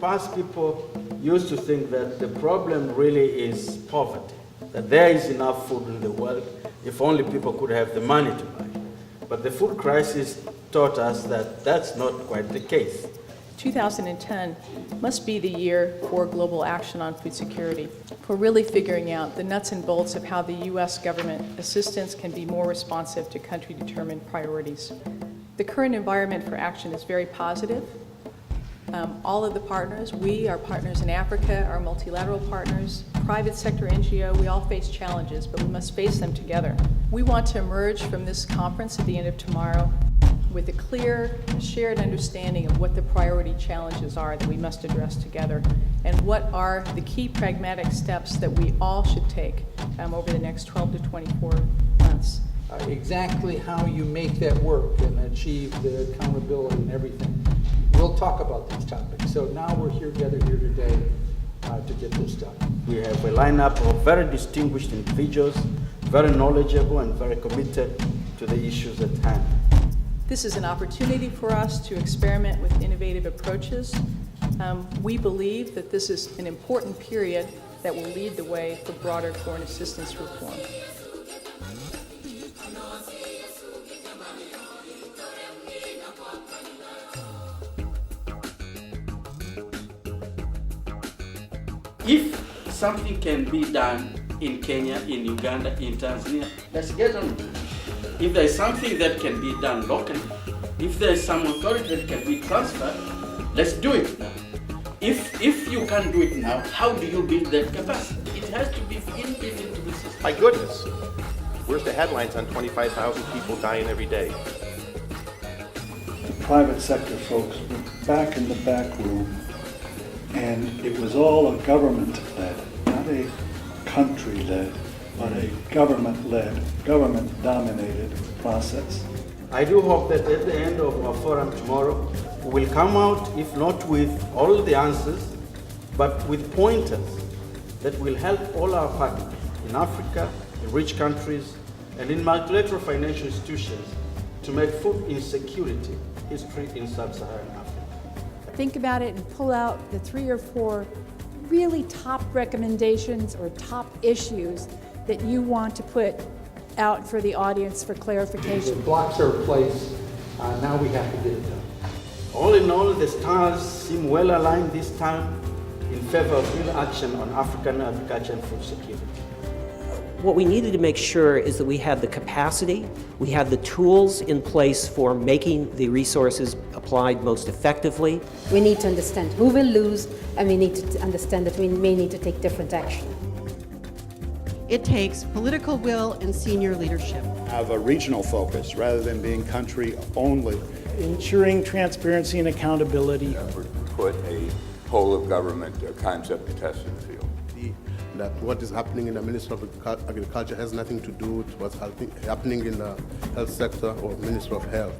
past, people used to think that the problem really is poverty, that there is enough food in the world if only people could have the money to buy. But the food crisis taught us that that's not quite the case. 2010 must be the year for global action on food security, for really figuring out the nuts and bolts of how the U.S. government assistance can be more responsive to country-determined priorities. The current environment for action is very positive. All of the partners, our partners in Africa, our multilateral partners, private sector NGO, we all face challenges, but we must face them together. We want to emerge from this conference at the end of tomorrow with a clear, shared understanding of what the priority challenges are that we must address together, and what are the key pragmatic steps that we all should take over the next 12 to 24 months. Exactly how you make that work and achieve the accountability and everything. We'll talk about these topics. So now we're gathered here today to get this done. We have a lineup of very distinguished individuals, very knowledgeable and very committed to the issues at hand. This is an opportunity for us to experiment with innovative approaches. We believe that this is an important period that will lead the way for broader foreign assistance reform. If something can be done in Kenya, in Uganda, in Tanzania, let's get on it. If there is something that can be done locally, if there is some authority that can be transferred, let's do it now. If you can't do it now, how do you build that capacity? It has to be inbuilt into the system. My goodness, where's the headlines on 25,000 people dying every day? The private sector folks were back in the back room, and it was all a government-led, not a country-led, but a government-led, government-dominated process. I do hope that at the end of our forum tomorrow, we will come out, if not with all the answers, but with pointers that will help all our partners in Africa, in rich countries, and in multilateral financial institutions to make food insecurity history in Sub-Saharan Africa. Think about it and pull out the 3 or 4 really top recommendations or top issues that you want to put out for the audience for clarification. The blocks are in place. Now we have to get it done. All in all, the stars seem well aligned this time in favor of real action on African agriculture and food security. What we needed to make sure is that we had the capacity, we had the tools in place for making the resources applied most effectively. We need to understand who will lose, and we need to understand that we may need to take different action. It takes political will and senior leadership. Have a regional focus rather than being country only. Ensuring transparency and accountability. Put a whole of government concept to test in the field. That what is happening in the Ministry of Agriculture has nothing to do with what's happening in the health sector or Ministry of Health.